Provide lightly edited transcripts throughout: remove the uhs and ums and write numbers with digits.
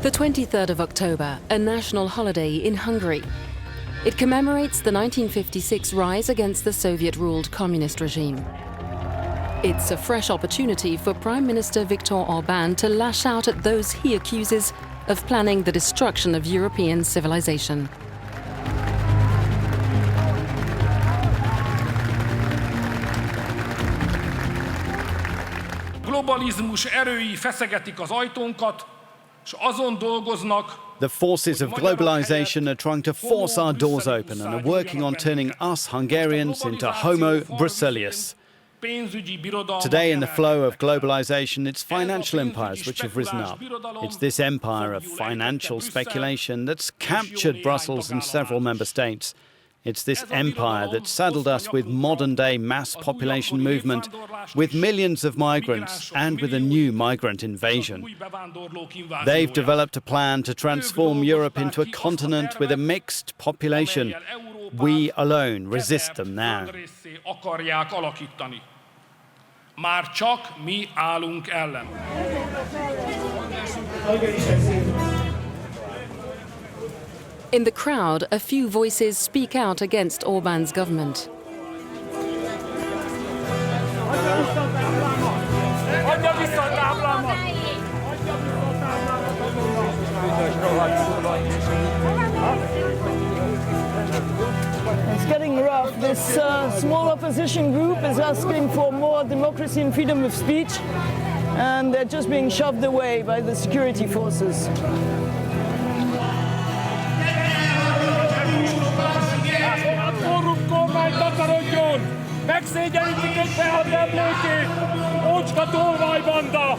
The 23rd of October, a national holiday in Hungary. It commemorates the 1956 rise against the Soviet-ruled communist regime. It's a fresh opportunity for Prime Minister Viktor Orbán to lash out at those he accuses of planning the destruction of European civilization. Globalizmus erői feszegetik az ajtónkat, és azon dolgoznak. The forces of globalization are trying to force our doors open and are working on turning us Hungarians into Homo Bruxellius. Today, in the flow of globalization, it's financial empires which have risen up. It's this empire of financial speculation that's captured Brussels and several member states. It's this empire that saddled us with modern-day mass population movement, with millions of migrants and with a new migrant invasion. They've developed a plan to transform Europe into a continent with a mixed population. We alone resist them now. Már csak mi állunk ellen. In the crowd, a few voices speak out against Orbán's government. It's getting rough. This small opposition group is asking for more democracy and freedom of speech, and they're just being shoved away by the security forces. Megszégyenítik egy behat emlékét! Ócska tolvajbanda!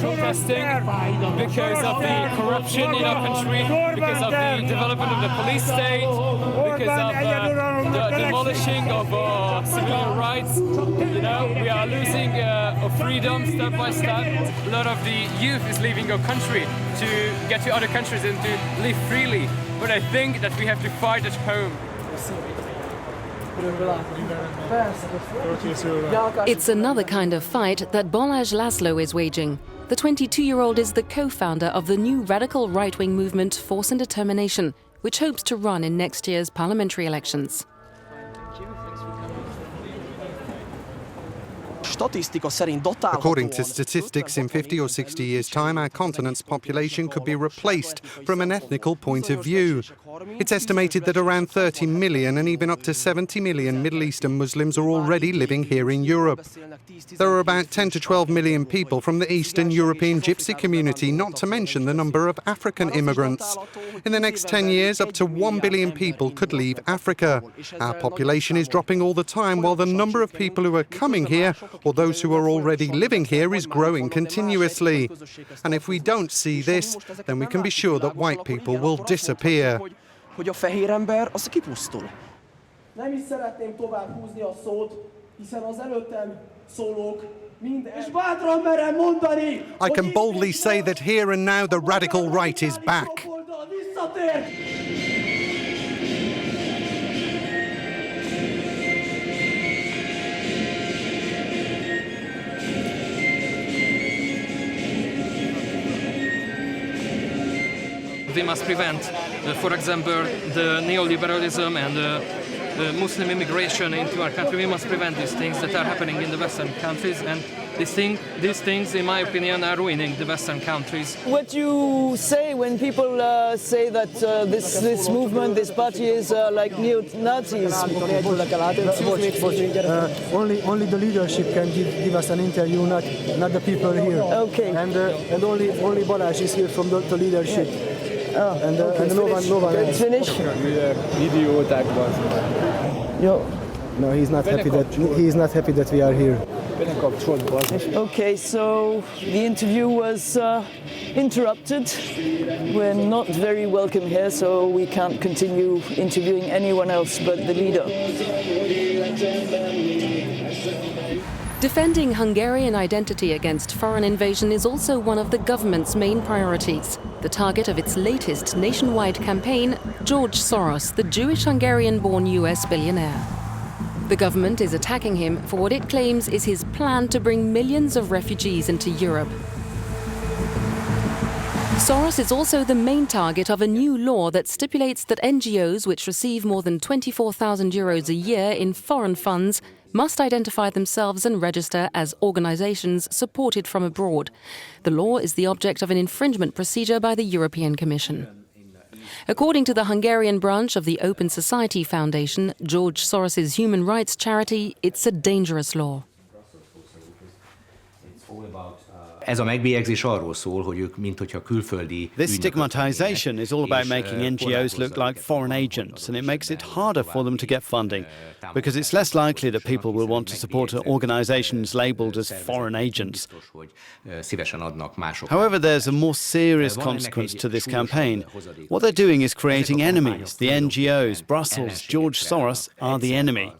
Protesting because of the corruption in our country, because of the development of the police state, because of the demolishing of civilian rights. You know, we are losing freedom step by step. A lot of the youth is leaving our country to get to other countries and to live freely. But I think that we have to fight at home. It's another kind of fight that Balázs László is waging. The 22-year-old is the co-founder of the new radical right-wing movement Force and Determination, which hopes to run in next year's parliamentary elections. According to statistics, in 50 or 60 years' time, our continent's population could be replaced from an ethnical point of view. It's estimated that around 30 million and even up to 70 million Middle Eastern Muslims are already living here in Europe. There are about 10 to 12 million people from the Eastern European Gypsy community, not to mention the number of African immigrants. In the next 10 years, up to 1 billion people could leave Africa. Our population is dropping all the time, while the number of people who are coming here, or those who are already living here, is growing continuously. And if we don't see this, then we can be sure that white people will disappear. I can boldly say that here and now the radical right is back. We must prevent, for example, the neoliberalism and the Muslim immigration into our country. We must prevent these things that are happening in the Western countries, and these things, in my opinion, are ruining the Western countries. What you say when people say that this movement, this party is like neo-Nazis? Only the leadership can give us an interview, not the people here. Okay. And only Balázs is here from the leadership. Oh, and no one else. Finish? No, he's not happy that we are here. Okay, so the interview was interrupted. We're not very welcome here, so we can't continue interviewing anyone else but the leader. Defending Hungarian identity against foreign invasion is also one of the government's main priorities. The target of its latest nationwide campaign, George Soros, the Jewish Hungarian-born US billionaire. The government is attacking him for what it claims is his plan to bring millions of refugees into Europe. Soros is also the main target of a new law that stipulates that NGOs which receive more than 24,000 euros a year in foreign funds must identify themselves and register as organisations supported from abroad. The law is the object of an infringement procedure by the European Commission. According to the Hungarian branch of the Open Society Foundation, George Soros's human rights charity, it's a dangerous law. This stigmatization is all about making NGOs look like foreign agents, and it makes it harder for them to get funding, because it's less likely that people will want to support organizations labeled as foreign agents. However, there's a more serious consequence to this campaign. What they're doing is creating enemies. The NGOs, Brussels, George Soros are the enemy.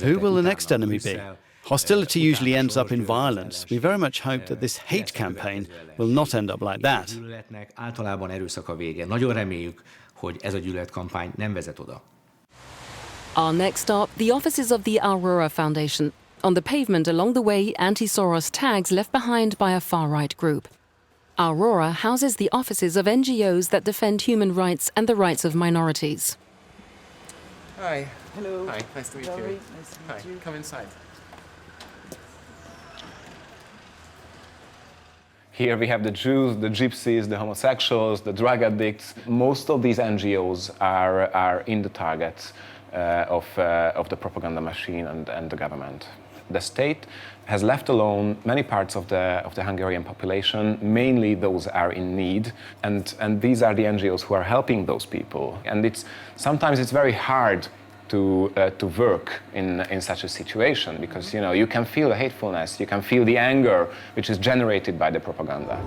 Who will the next enemy be? Hostility usually ends up in violence. We very much hope that this hate campaign will not end up like that. Our next stop, the offices of the Aurora Foundation. On the pavement along the way, anti-Soros tags left behind by a far-right group. Aurora houses the offices of NGOs that defend human rights and the rights of minorities. Hi. Hello. Hi, nice to meet you. Valerie, nice to meet you. Come inside. Here we have the Jews, the gypsies, the homosexuals, the drug addicts. Most of these NGOs are in the targets of the propaganda machine and the government. The state has left alone many parts of the Hungarian population, mainly those are in need, and these are the NGOs who are helping those people. And sometimes it's very hard to work in such a situation, because you can feel the hatefulness, you can feel the anger which is generated by the propaganda.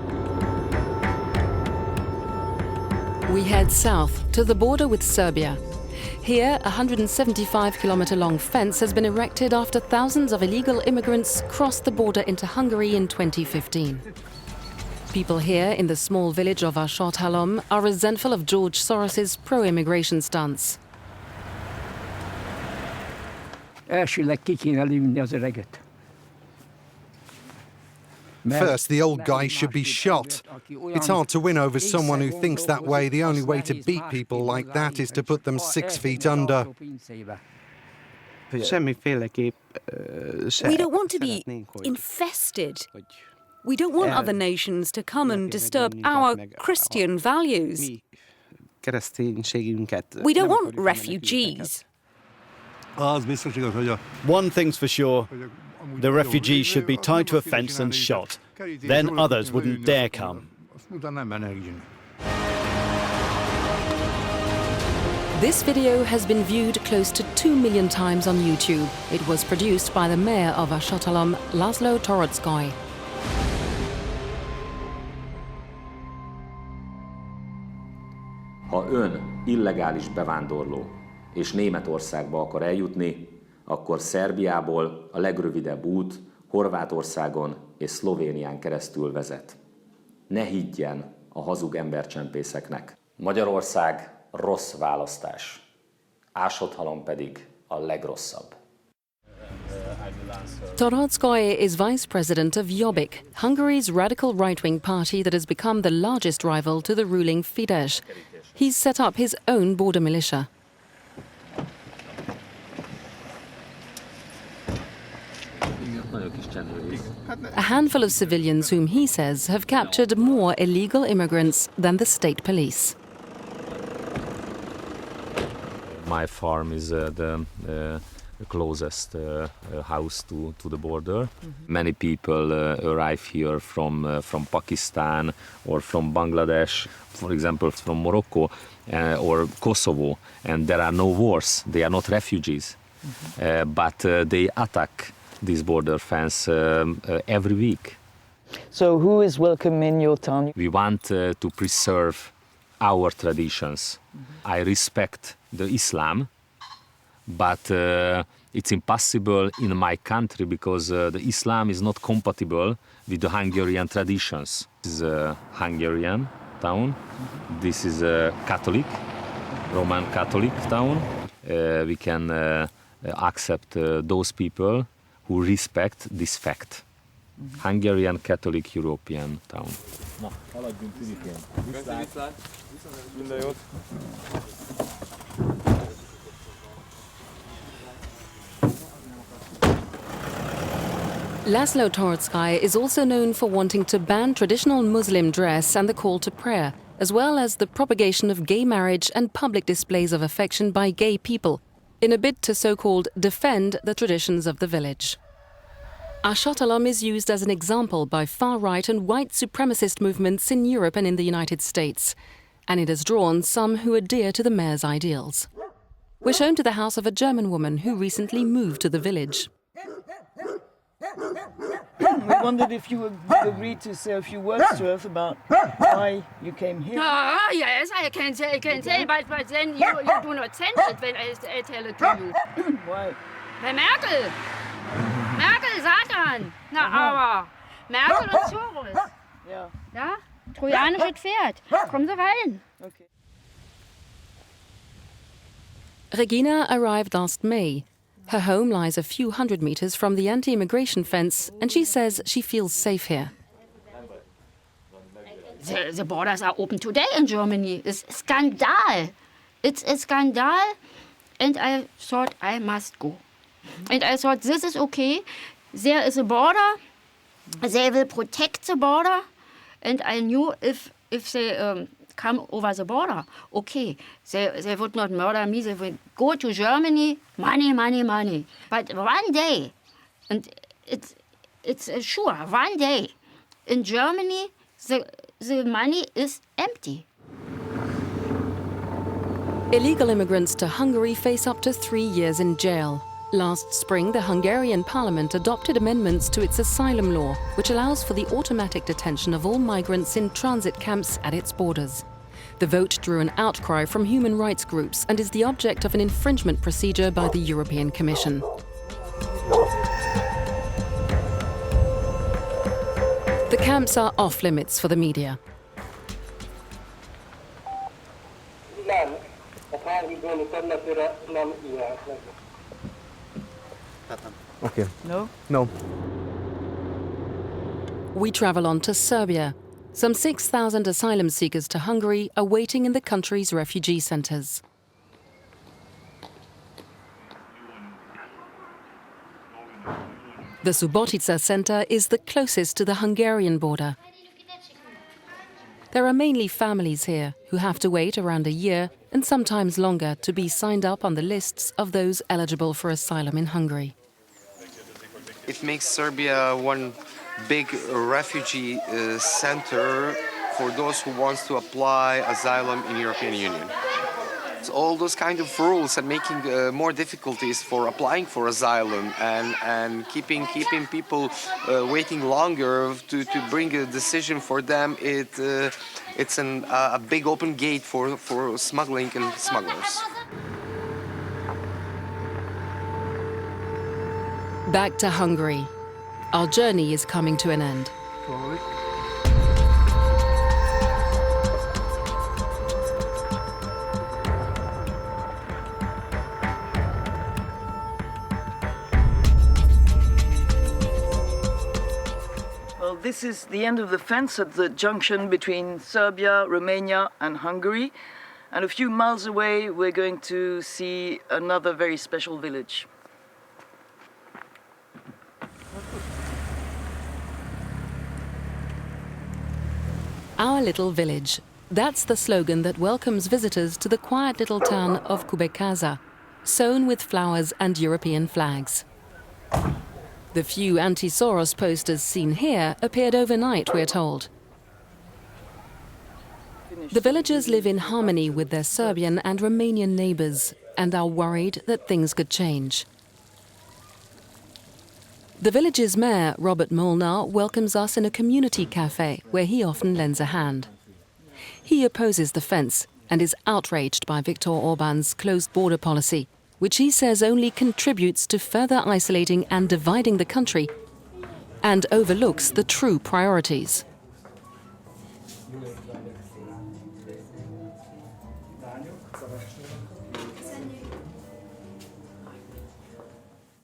We head south to the border with Serbia. Here, a 175-kilometre-long fence has been erected after thousands of illegal immigrants crossed the border into Hungary in 2015. People here in the small village of Vasárhalom are resentful of George Soros's pro-immigration stance. Elsőleg ki kéne lőni az öreget. First, the old guy should be shot. It's hard to win over someone who thinks that way. The only way to beat people like that is to put them 6 feet under. We don't want to be infested. We don't want other nations to come and disturb our Christian values. We don't want refugees. One thing's for sure, the refugees should be tied to a fence and shot. Then others wouldn't dare come. This video has been viewed close to 2 million times on YouTube. It was produced by the mayor of Vasárhalom, László Toroczkai. Ha ön illegális bevándorló és Németországba akar eljutni, akkor Szerbiából a legrövidebb út Horvátországon és Szlovénián keresztül vezet. Ne higgyen a hazug embercsempészeknek. Magyarország rossz választás, Vasárhalom pedig a legrosszabb. Toroczkai is vice president of Jobbik, Hungary's radical right-wing party that has become the largest rival to the ruling Fidesz. He's set up his own border militia. A handful of civilians whom he says have captured more illegal immigrants than the state police. My farm is the closest house to the border. Many people arrive here from Pakistan or from Bangladesh, for example, from Morocco or Kosovo, and there are no wars. They are not refugees, but they attack this border fence every week. So who is welcome in your town? We want to preserve our traditions. I respect the Islam, but it's impossible in my country because the Islam is not compatible with the Hungarian traditions. This is a Hungarian town. This is a Catholic, Roman Catholic town. We can accept those people who respect this fact. Hungarian Catholic European town. Na, haladjunk tüdikén. Viszlát. Minden jót. Laszlo Toroczkai is also known for wanting to ban traditional Muslim dress and the call to prayer, as well as the propagation of gay marriage and public displays of affection by gay people, in a bid to so-called defend the traditions of the village. Ashat Alam is used as an example by far-right and white supremacist movements in Europe and in the United States, and it has drawn some who adhere to the mayor's ideals. We're shown to the house of a German woman who recently moved to the village. We wondered if you would agree to say a few words to us about why you came here. Oh, yes, I can say, but then you do not send it when I tell it to you. Why? Bei Merkel! Merkel, Satan! Na, aber Merkel und Soros. Ja. Ja? Trojanisches Pferd. Kommen Sie rein. Okay. Regina arrived last May. Her home lies a few hundred meters from the anti-immigration fence, and she says she feels safe here. The borders are open today in Germany. It's a scandal. It's a scandal, and I thought I must go. And I thought this is okay. There is a border. They will protect the border, and I knew if they come over the border, okay, they would not murder me. They would go to Germany, money, money, money. But one day, and it's sure, one day, in Germany, the money is empty. Illegal immigrants to Hungary face up to 3 years in jail. Last spring, the Hungarian parliament adopted amendments to its asylum law, which allows for the automatic detention of all migrants in transit camps at its borders. The vote drew an outcry from human rights groups and is the object of an infringement procedure by the European Commission. The camps are off-limits for the media. Okay. No? No. We travel on to Serbia. Some 6,000 asylum seekers to Hungary are waiting in the country's refugee centres. The Subotica centre is the closest to the Hungarian border. There are mainly families here who have to wait around a year and sometimes longer to be signed up on the lists of those eligible for asylum in Hungary. It makes Serbia one big refugee center for those who want to apply asylum in European Union. So all those kind of rules are making more difficulties for applying for asylum and keeping people waiting longer to bring a decision for them. It's a big open gate for smuggling and smugglers. Back to Hungary. Our journey is coming to an end. Well, this is the end of the fence at the junction between Serbia, Romania and Hungary. And a few miles away, we're going to see another very special village. Our little village. That's the slogan that welcomes visitors to the quiet little town of Kubekaza, sown with flowers and European flags. The few anti-Soros posters seen here appeared overnight, we're told. The villagers live in harmony with their Serbian and Romanian neighbours and are worried that things could change. The village's mayor, Robert Molnar, welcomes us in a community cafe where he often lends a hand. He opposes the fence and is outraged by Viktor Orbán's closed border policy, which he says only contributes to further isolating and dividing the country and overlooks the true priorities.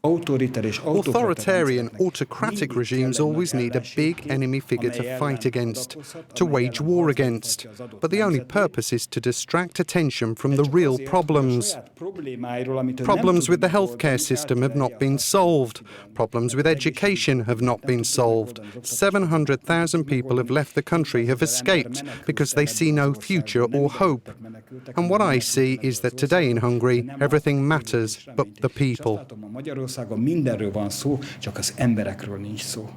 Authoritarian, autocratic regimes always need a big enemy figure to fight against, to wage war against. But the only purpose is to distract attention from the real problems. Problems with the healthcare system have not been solved. Problems with education have not been solved. 700,000 people have left the country, have escaped, because they see no future or hope. And what I see is that today in Hungary, everything matters but the people. Mindenről van szó, csak az emberekről nincs szó.